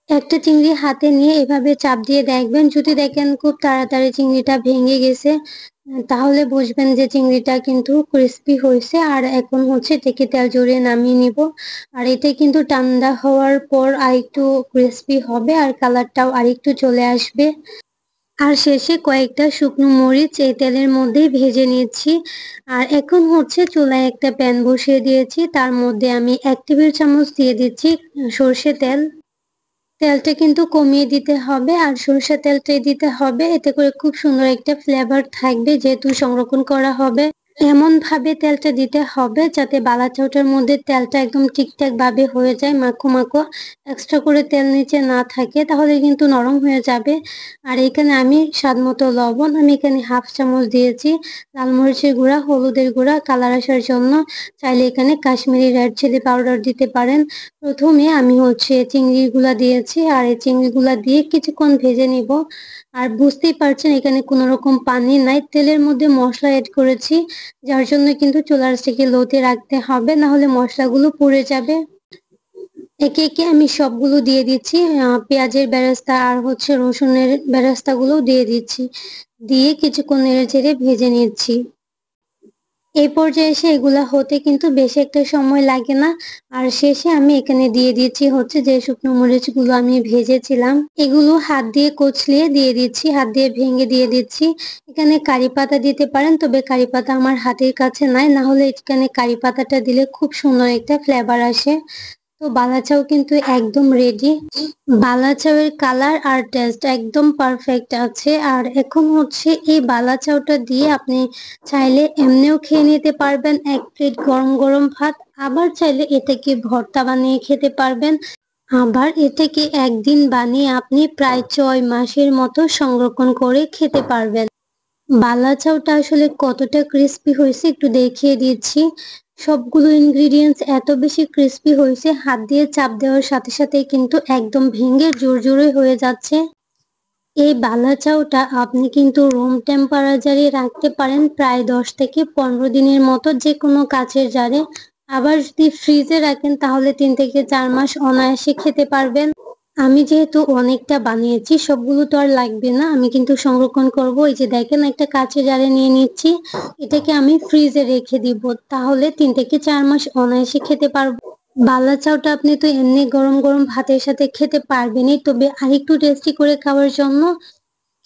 একটা চিংড়ি হাতে নিয়ে এভাবে চাপ দিয়ে দেখবেন, যদি দেখেন খুব তাড়াতাড়ি চিংড়িটা ভেঙে গেছে, তাহলে বুঝবেন যে চিংড়িটা কিন্তু ক্রিস্পি হয়েছে। আর এখন এটাকে তেল ঝরিয়ে নামিয়ে নিব। আর এটা কিন্তু ঠান্ডা হওয়ার পর আরেকটু ক্রিস্পি হবে, আর কালারটাও আরেকটু চলে আসবে। আর শেষে কয়েকটা শুকনো মরিচ এই তেলের মধ্যেই ভেজে নিয়েছি। আর এখন চুলায় একটা প্যান বসিয়ে দিয়েছি, তার মধ্যে আমি 1 টেবিল চামচ দিয়ে দিচ্ছি সরষে তেল। তেলটা কিন্তু কমিয়ে দিতে হবে, আর সরষের তেলটাই দিতে হবে, এতে করে খুব সুন্দর একটা ফ্লেভার থাকবে, যেহেতু সংরক্ষণ করা হবে। এমন ভাবে তেলটা দিতে হবে যাতে বালাচাওটার মধ্যে তেলটা একদম ঠিকঠাক ভাবে হয়ে যায়, মাখো মাখো, এক্সট্রা করে তেল নিচে না থাকে, তাহলে কিন্তু নরম হয়ে যাবে। আর এখানে আমি স্বাদ মতো লবণ, আমি এখানে 1/2 চামচ দিয়েছি। লাল মরিচের গুঁড়া, হলুদের গুঁড়া কালার আসার জন্য, চাইলে এখানে কাশ্মীরি রেড চিলি পাউডার দিতে পারেন। প্রথমে আমি চিংড়িগুলা দিয়েছি, আর এই চিংড়িগুলা দিয়ে কিছুক্ষণ ভেজে নিব। আর বুঝতেই পারছেন এখানে কোনো রকম পানি নাই, তেলের মধ্যে মশলা অ্যাড করেছি, যার জন্য কিন্তু চুলার থেকে লোতে রাখতে হবে, না হলে মশলাগুলো পুড়ে যাবে। একে একে আমি সবগুলো দিয়ে দিচ্ছি, পেঁয়াজের বেরেস্তা আর রসুনের বেরেস্তাগুলো দিয়ে দিচ্ছি, দিয়ে কিছুক্ষণ নেড়ে চেড়ে ভেজে নিচ্ছি। এই পর্যায়ে এসে এগুলা হতে কিন্তু বেশি একটা সময় লাগে না। আর শেষে আমি এখানে দিয়ে দিচ্ছি যে শুকনো মরিচগুলো আমি ভেজেছিলাম, এগুলো হাত দিয়ে কচলিয়ে দিয়ে দিচ্ছি, হাত দিয়ে ভেঙে দিয়ে দিচ্ছি। এখানে কারি পাতা দিতে পারেন, তবে কারি পাতা আমার হাতের কাছে নাই, না হলে এখানে কারি পাতাটা দিলে খুব সুন্দর একটা ফ্লেভার আসে। তো বালাচাও কিন্তু একদম রেডি। বালাচাওয়ের কালার আর টেস্ট একদম পারফেক্ট আছে। আর এখন এই বালাচাওটা দিয়ে আপনি চাইলে এমনিও খেয়ে নিতে পারবেন 1 প্লেট গরম গরম ভাত, আবার চাইলে এটাকে ভর্তা বানিয়ে খেতে পারবেন, আবার এটাকে একদিন বানিয়ে আপনি প্রায় 6 মাসের মতো সংরক্ষণ করে খেতে পারবেন। বালাচাওটা আসলে কতটা ক্রিস্পি হয়েছে একটু দেখিয়ে দিচ্ছি। সবগুলো ইনগ্রিডিয়েন্টস এত বেশি ক্রিস্পি হয়েছে, হাত দিয়ে চাপ দেওয়ার সাথে সাথে কিন্তু একদম ভেঙে জোরে হয়ে যাচ্ছে। এই বালাচাওটা আপনি কিন্তু রুম টেম্পারেচারে রাখতে পারেন প্রায় 10 থেকে 15 দিনের মতো, যে কোনো কাচের জারে। আবার যদি ফ্রিজে রাখেন তাহলে 3 থেকে 4 মাস অনায়াসে খেতে পারবেন। আমি যেহেতু অনেকটা বানিয়েছি সবগুলো তো আর লাগবে না, আমি কিন্তু সংরক্ষণ করব। এই যে দেখেন একটা কাঁচের জারে নিয়ে নিচ্ছি, এটাকে আমি ফ্রিজে রেখে দিব, তাহলে 3 থেকে 4 মাস অনায়াসে খেতে পারবো। বালা চাউটা আপনি তো এমনি গরম গরম ভাতের সাথে খেতে পারবেনই, তবে আরেকটু টেস্টি করে খাওয়ার জন্য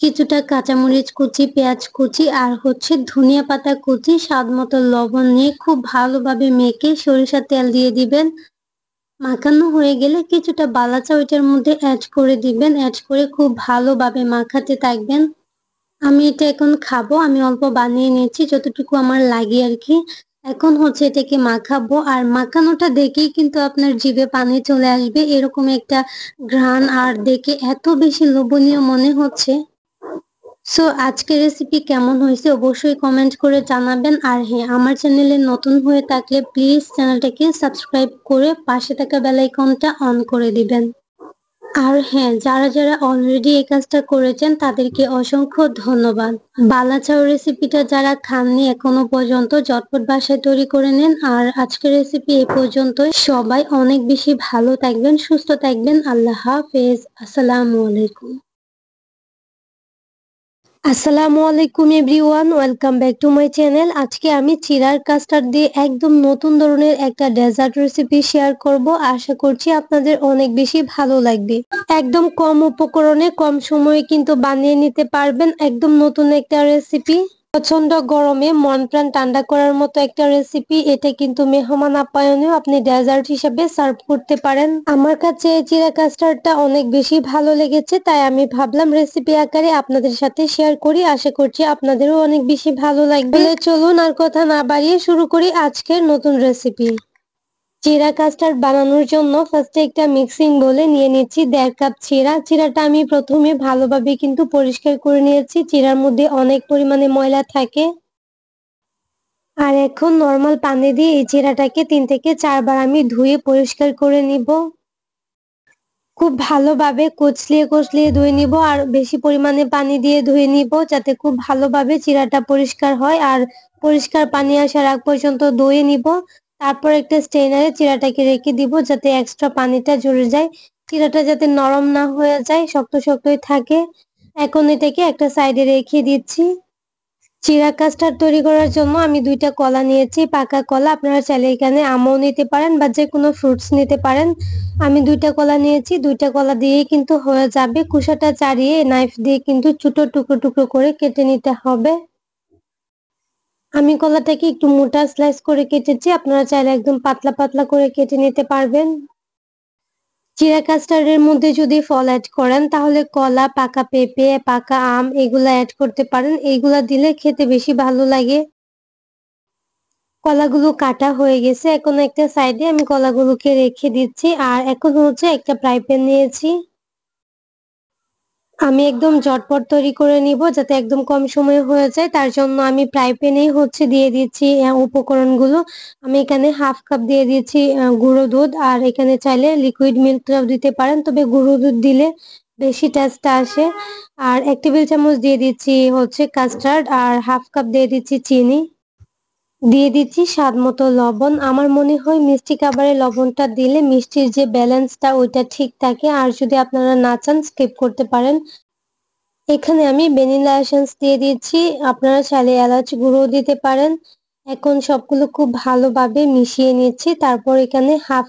কিছুটা কাঁচামরিচ কুচি, পেঁয়াজ কুচি আর ধনিয়া পাতা কুচি, স্বাদ মতো লবণ নিয়ে খুব ভালোভাবে মেখে সরিষার তেল দিয়ে দিবেন। মাখানো হয়ে গেলে কিছুটা বালা চাউ এটার মধ্যে অ্যাড করে দিবেন, অ্যাড করে খুব ভালোভাবে মাখাতে থাকবেন। আমি এটা এখন খাবো, আমি অল্প বানিয়ে নিয়েছি যতটুকু আমার লাগে আর কি। এখন এটাকে মাখাবো, আর মাখানোটা দেখেই কিন্তু আপনার জিভে পানি চলে আসবে, এরকম একটা ঘ্রাণ, আর দেখে এত বেশি লোভনীয় মনে হচ্ছে। সো আজকের রেসিপি কেমন হয়েছে অবশ্যই কমেন্ট করে জানাবেন। আর হ্যাঁ, আমার চ্যানেলে নতুন হয়ে থাকলে প্লিজ চ্যানেলটাকে সাবস্ক্রাইব করে পাশে থাকা বেল আইকনটা অন করে দিবেন। আর হ্যাঁ, যারা যারা অলরেডি এই কাজটা করেছেন তাদেরকে অসংখ্য ধন্যবাদ। বালা চাউ রেসিপিটা যারা খাননি এখনো পর্যন্ত ঝটপট বাসায় তৈরি করে নেন। আর আজকের রেসিপি এই পর্যন্তই। সবাই অনেক বেশি ভালো থাকবেন, সুস্থ থাকবেন। আল্লাহ হাফেজ। আসসালামু আলাইকুম। আসসালামু আলাইকুম everyone, welcome back to my channel. আজকে আমি চিড়ার কাস্টার্ড দিয়ে একদম নতুন ধরনের একটা ডেজার্ট রেসিপি শেয়ার করব। আশা করছি আপনাদের অনেক বেশি ভালো লাগবে। একদম কম উপকরণে কম সময়ে কিন্তু বানিয়ে নিতে পারবেন একদম নতুন একটা রেসিপি। প্রচন্ড গরমে মন প্রাণ ঠান্ডা করার মতো একটা রেসিপি। এটা কিন্তু মেহমান আপ্যায়নেও আপনি ডেজার্ট হিসেবে সার্ভ করতে পারেন। আমার কাছে এই চিড়া কাস্টার্ডটা অনেক বেশি ভালো লেগেছে, তাই আমি ভাবলাম রেসিপি আকারে আপনাদের সাথে শেয়ার করি। আশা করছি আপনাদেরও অনেক বেশি ভালো লাগবে। চলুন আর কথা না বাড়িয়ে শুরু করি আজকের নতুন রেসিপি। চিড়া কাস্টার্ড বানানোর জন্য ফার্স্টে একটা মিক্সিং বোলে নিয়ে নিচ্ছি 1.5 কাপ চিড়া। চিড়াটা আমি প্রথমে ভালোভাবে কিন্তু পরিষ্কার করে নিয়েছি, চিড়ার মধ্যে অনেক পরিমাণে ময়লা থাকে। আর এখন নর্মাল পানি দিয়ে এই চিড়াটাকে 3 থেকে 4 বার আমি ধুয়ে পরিষ্কার করে নিব। খুব ভালোভাবে কচলিয়ে কচলিয়ে ধুয়ে নিব, আর বেশি পরিমাণে পানি দিয়ে ধুয়ে নিব যাতে খুব ভালোভাবে চিড়াটা পরিষ্কার হয়। আর পরিষ্কার পানি আসার আগ পর্যন্ত ধুয়ে নিব। তারপর একটা স্ট্রেনারে চিড়াটাকে রেখে দিব যাতে এক্সট্রা পানিটা ঝরে যায়, চিড়াটা যাতে নরম না হয়ে যায়, শক্ত শক্তই থাকে। এখন এটাকে একটা সাইডে রেখে দিচ্ছি। চিড়া কাস্টার্ড তৈরি করার জন্য আমি 2টা কলা নিয়েছি, পাকা কলা। আপনারা চাইলে এখানে আমও নিতে পারেন বা যে কোনো ফ্রুটস নিতে পারেন। আমি 2টা কলা নিয়েছি, 2টা কলা দিয়েই কিন্তু হয়ে যাবে। খোসাটা ছাড়িয়ে নাইফ দিয়ে কিন্তু ছোট টুকরো টুকরো করে কেটে নিতে হবে। আমি কলাটাকে একটু মোটা স্লাইস করে কেটেছি, আপনারা চাইলে একদম পাতলা পাতলা করে কেটে নিতে পারবেন। চিড়া কাস্টার্ডের মধ্যে যদি ফল অ্যাড করেন তাহলে কলা, পাকা পেঁপে, পাকা আম এগুলা অ্যাড করতে পারেন, এইগুলা দিলে খেতে বেশি ভালো লাগে। কলাগুলো কাটা হয়ে গেছে, এখন একটা সাইডে আমি কলাগুলোকে রেখে দিচ্ছি। আর এখন একটা ফ্রাই প্যান নিয়েছি, আমি একদম ঝটপট তৈরি করে নিব যাতে একদম কম সময়ে হয়ে যায়। তার জন্য আমি ফ্রাই প্যানেই দিয়ে দিচ্ছি উপকরণগুলো। আমি এখানে হাফ কাপ দিয়ে দিচ্ছি গুঁড়ো দুধ, আর এখানে চাইলে লিকুইড মিল্কটাও দিতে পারেন, তবে গুঁড়ো দুধ দিলে বেশি টেস্টটা আসে। আর 1 টেবিল চামচ দিয়ে দিচ্ছি কাস্টার্ড, আর হাফ কাপ দিয়ে দিচ্ছি চিনি, দিয়ে দিচ্ছি স্বাদ মতো লবণ। আমার মনে হয় মিষ্টি খাবারে লবণটা দিলে মিষ্টির যে ব্যালেন্সটা ওইটা ঠিক থাকে, আর যদি আপনারা না চান স্কিপ করতে পারেন। এখানে আমি ভ্যানিলা এসেন্স দিয়ে দিচ্ছি, আপনারা চাইলে এলাচ গুঁড়ো দিতে পারেন। এখন সবগুলো খুব ভালোভাবে মিশিয়ে নিচ্ছি। তারপর এখানে হাফ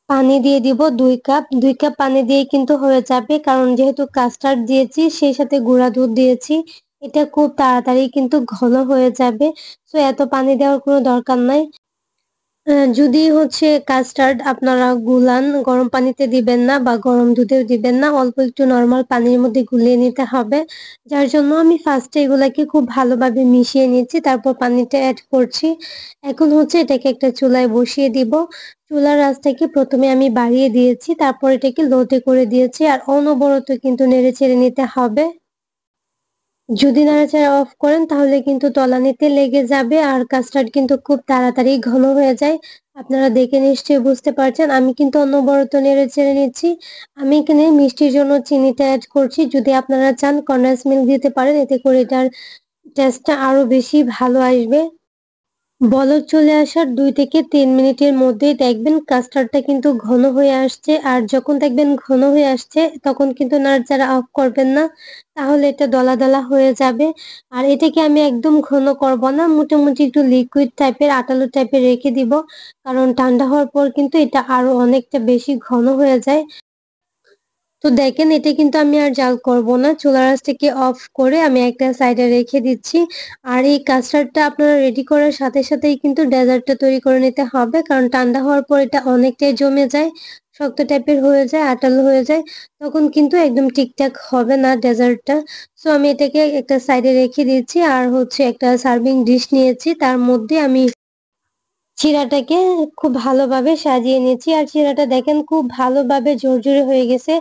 পানি দিয়ে দিব, 2 কাপ। 2 কাপ পানি দিয়ে কিন্তু হয়ে যাবে, কারণ যেহেতু কাস্টার্ড দিয়েছি সেই সাথে গুঁড়া দুধ দিয়েছি, এটা খুব তাড়াতাড়ি কিন্তু ঘন হয়ে যাবে। সো এত পানি দেওয়ার কোনো দরকার নাই। যদি কাস্টার্ড আপনারা গুলান, গরম পানিতে দিবেন না বা গরম দুধেও দিবেন না, অল্প একটু নরমাল পানির মধ্যে গুলিয়ে নিতে হবে। যার জন্য আমি ফার্স্টে এগুলাকে খুব ভালোভাবে মিশিয়ে নিচ্ছি, তারপর পানিটা অ্যাড করছি। এখন এটাকে একটা চুলায় বসিয়ে দিব। চুলার আঁচটাকে প্রথমে আমি বাড়িয়ে দিয়েছি, তারপর এটাকে লোতে করে দিয়েছি, আর অনবরত কিন্তু নেড়ে চেড়ে নিতে হবে। যদি নাড়াচাড়া অফ করেন তাহলে কিন্তু তলানিতে লেগে যাবে, আর কাস্টার্ড কিন্তু খুব তাড়াতাড়ি ঘন হয়ে যায়। আপনারা দেখে নিশ্চয়ই বুঝতে পারছেন। আমি কিন্তু অনবরত নেড়ে চেড়ে নিচ্ছি। আমি এখানে মিষ্টির জন্য চিনিটা অ্যাড করছি, যদি আপনারা চান কনডেন্স মিল্ক দিতে পারেন, এতে করে এটার টেস্টটা আরো বেশি ভালো আসবে। বলক চলে আসার ২ থেকে ৩ মিনিটের মধ্যেই দেখবেন কাস্টার্ডটা কিন্তু ঘন হয়ে আসছে। আর যখন দেখবেন ঘন হয়ে আসছে তখন কিন্তু নাড়াচাড়া অফ করবেন না। তাহলে এটা দলা, দলা হয়ে যাবে। আর এটাকে আমি একদম ঘন করব না। মোটামুটি একটু লিকুইড টাইপের আটালো টাইপের রেখে দিব। কারণ ঠান্ডা হওয়ার পর কিন্তু এটা আরো অনেকটা বেশি ঘন হয়ে যায়। তো দেখেন এটা কিন্তু আমি আর জাল করব না। চুলার আঁচটাকে অফ করে আমি একটা সাইডে রেখে দিচ্ছি। আর এই কাস্টার্ডটা আপনারা রেডি করার সাথে সাথেই কিন্তু ডেজার্টটা তৈরি করে নিতে হবে। কারণ ঠান্ডা হওয়ার পর এটা অনেকটাই জমে যায়, শক্ত টাইপের হয়ে যায়, আঠালো হয়ে যায়। তখন কিন্তু একদম ঠিকঠাক হবে না ডেজার্টটা। সো আমি এটাকে একটা সাইডে রেখে দিচ্ছি। আর হচ্ছে একটা সার্ভিং ডিশ নিয়েছি। তার মধ্যে আমি চিড়াটাকে খুব ভালোভাবে সাজিয়ে নিচ্ছি। আর চিড়াটা দেখেন খুব ভালোভাবে ঝরঝরে হয়ে গেছে।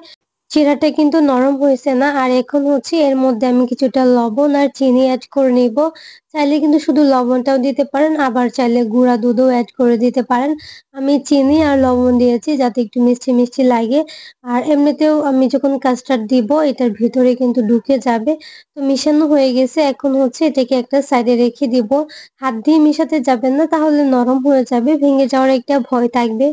চিড়াটা কিন্তু নরম হয়েছে না। আর এখন হচ্ছে এর মধ্যে আমি কিছুটা লবণ আর চিনি অ্যাড করে নিব। চাইলে কিন্তু শুধু লবণটাও দিতে পারেন, আবার চাইলে গুঁড়া দুধও অ্যাড করে দিতে পারেন। আমি চিনি আর লবণ দিয়েছি যাতে একটু মিষ্টি মিষ্টি লাগে। আর এমনিতেও আমি যখন কাস্টার্ড দিব এটার ভিতরে কিন্তু ঢুকে যাবে। তো মিশানো হয়ে গেছে। এখন হচ্ছে এটাকে একটা সাইডে রেখে দিব। হাত দিয়ে মিশাতে যাবেন না, তাহলে নরম হয়ে যাবে, ভেঙে যাওয়ার একটা ভয় থাকবে।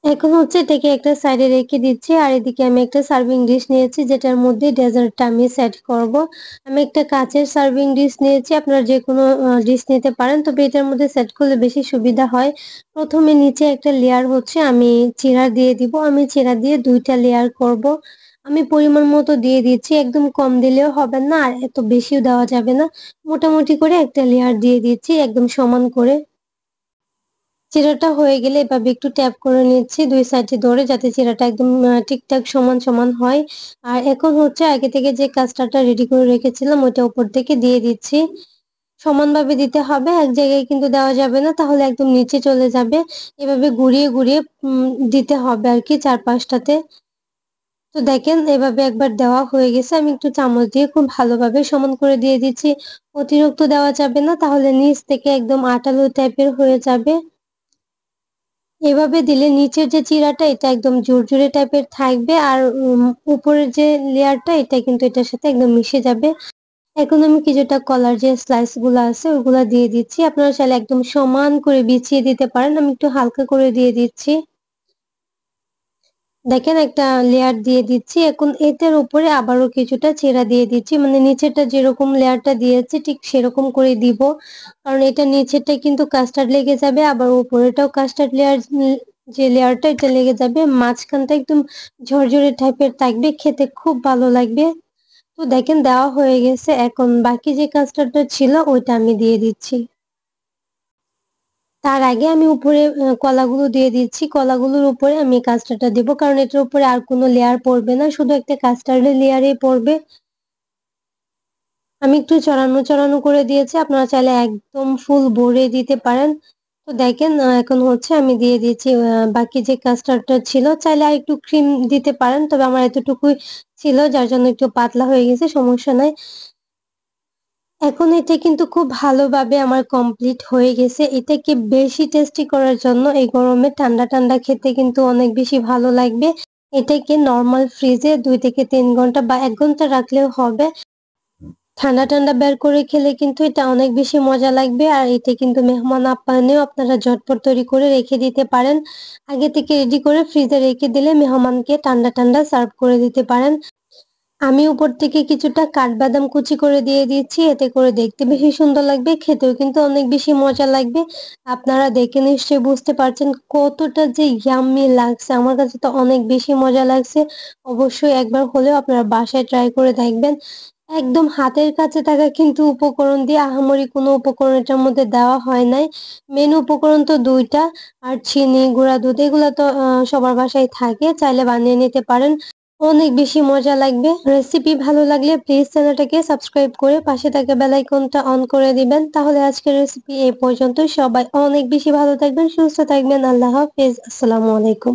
এখন হচ্ছে এটাকে একটা সাইডে রেখে দিচ্ছি। আর এদিকে আমি একটা সার্ভিং ডিশ নিয়েছি যেটার মধ্যে ডেজার্টটা আমি সেট করব। আমি একটা কাঁচের সার্ভিং ডিশ নিয়েছি, আপনারা যে কোনো ডিশ নিতে পারেন, তবে এটার মধ্যে সেট করলে বেশি সুবিধা হয়। প্রথমে নিচে একটা লেয়ার হচ্ছে আমি চিড়া দিয়ে দিব। আমি চিড়া দিয়ে ২টা লেয়ার করব। আমি পরিমাণ মতো দিয়ে দিচ্ছি, একদম কম দিলেও হবে না আর এত বেশিও দেওয়া যাবে না। মোটামুটি করে একটা লেয়ার দিয়ে দিচ্ছি একদম সমান করে। চিড়াটা হয়ে গেলে এভাবে একটু ট্যাপ করে নিচ্ছি ২ সাইডে ধরে, যাতে চিড়াটা একদম ঠিকঠাক সমান সমান হয়। আর এখন হচ্ছে আগে থেকে যে কাস্টার্ডটা রেডি করে রেখেছিলাম ওইটা উপর থেকে দিয়ে দিচ্ছি। সমানভাবে দিতে হবে, এক জায়গায় কিন্তু দেওয়া যাবে না, তাহলে একদম নিচে চলে যাবে। এভাবে ঘুরিয়ে ঘুরিয়ে দিতে হবে আরকি চারপাশটাতে। তো দেখেন এভাবে একবার দেওয়া হয়ে গেছে। আমি একটু চামচ দিয়ে খুব ভালোভাবে সমান করে দিয়ে দিচ্ছি। অতিরিক্ত দেওয়া যাবে না, তাহলে নিচ থেকে একদম আঠালো টাইপের হয়ে যাবে। এভাবে দিলে নিচের যে চিড়াটা এটা একদম ঝুরঝুরে টাইপের থাকবে। আর উপরের যে লেয়ারটা এটা কিন্তু এটার সাথে একদম মিশে যাবে। এখন আমি কিছুটা কলার যে স্লাইস গুলো আছে ওগুলা দিয়ে দিচ্ছি। আপনারা চাইলে একদম সমান করে বিছিয়ে দিতে পারেন। আমি একটু হালকা করে দিয়ে দিচ্ছি। দেখেন একটা লেয়ার দিয়ে দিচ্ছি। এখন এটার উপরে আবারও কিছুটা ছেড়া দিয়ে দিচ্ছি। মানে নিচেরটা যেরকম লেয়ারটা দিয়েছি ঠিক সেরকম করে দিব। কারণ এটা নিচেরটা কিন্তু কাস্টার্ড লেগে যাবে, আবার উপরেটাও কাস্টার্ড লেয়ার যে লেয়ারটা এটা লেগে যাবে। মাঝখানটা একদম ঝরঝরে টাইপের থাকবে, খেতে খুব ভালো লাগবে। তো দেখেন দেওয়া হয়ে গেছে। এখন বাকি যে কাস্টার্ডটা ছিল ওইটা আমি দিয়ে দিচ্ছি। তার আগে আমি উপরে কলাগুলো দিয়ে দিচ্ছি। কলাগুলোর উপরে আমি কাস্টার্ডটা দেব। কারণ এটার উপরে আর কোনো লেয়ার পড়বে না। শুধু একটা কাস্টার্ডের লেয়ারই পড়বে। আমি একটু চড়ানো চড়ানো করে দিয়েছি। আপনারা চাইলে একদম ফুল ভরে দিতে পারেন। তো দেখেন এখন হচ্ছে আমি দিয়ে দিয়েছি বাকি যে কাস্টার্ডটা ছিল। চাইলে আরেকটু ক্রিম দিতে পারেন। তবে আমার এতটুকুই ছিল যার জন্য একটু পাতলা হয়ে গেছে, সমস্যা নাই। এখন এটা কিন্তু খুব ভালোভাবে আমার কমপ্লিট হয়ে গেছে। এটাকে বেশি টেস্টি করার জন্য এই গরমে ঠান্ডা ঠান্ডা খেতে কিন্তু অনেক বেশি ভালো লাগবে। এটাকে নরমাল ফ্রিজে ২ থেকে ৩ ঘন্টা বা ১ ঘন্টা রাখলেও হবে। ঠান্ডা ঠান্ডা বের করে খেলে কিন্তু এটা অনেক বেশি মজা লাগবে। আর এটা কিন্তু মেহমান আপ্যায়নেও আপনারা ঝটপট তৈরি করে রেখে দিতে পারেন। আগে থেকে রেডি করে ফ্রিজে রেখে দিলে মেহমানকে ঠান্ডা ঠান্ডা সার্ভ করে দিতে পারেন। আমি উপর থেকে কিছুটা কাঠবাদাম কুচি করে দিয়ে দিচ্ছি। এতে করে দেখতে বেশি সুন্দর লাগবে, খেতেও কিন্তু অনেক বেশি মজা লাগবে। আপনারা দেখে নিশ্চয়ই বুঝতে পারছেন কতটা যে ইয়াম্মি লাগছে। আমার কাছে তো অনেক বেশি মজা লাগছে। অবশ্যই একবার হলেও আপনারা বাসায় ট্রাই করে দেখবেন। একদম হাতের কাছে থাকা কিন্তু উপকরণ দিয়ে আহামরি কোনো উপকরণ এটার মধ্যে দেওয়া হয় নাই। মেন উপকরণ তো ২ টা। আর চিনি, গুঁড়া দুধ এগুলা তো সবার বাসায় থাকে। চাইলে বানিয়ে নিতে পারেন। অনেক বেশি মজা লাগবে। রেসিপি ভালো লাগলে প্লিজ চ্যানেলটাকে সাবস্ক্রাইব করে পাশে থাকা বেল আইকনটা অন করে দিবেন। তাহলে আজকের রেসিপি এই পর্যন্তই। সবাই অনেক বেশি ভালো থাকবেন, সুস্থ থাকবেন। আল্লাহ হাফেজ। আসসালামু আলাইকুম।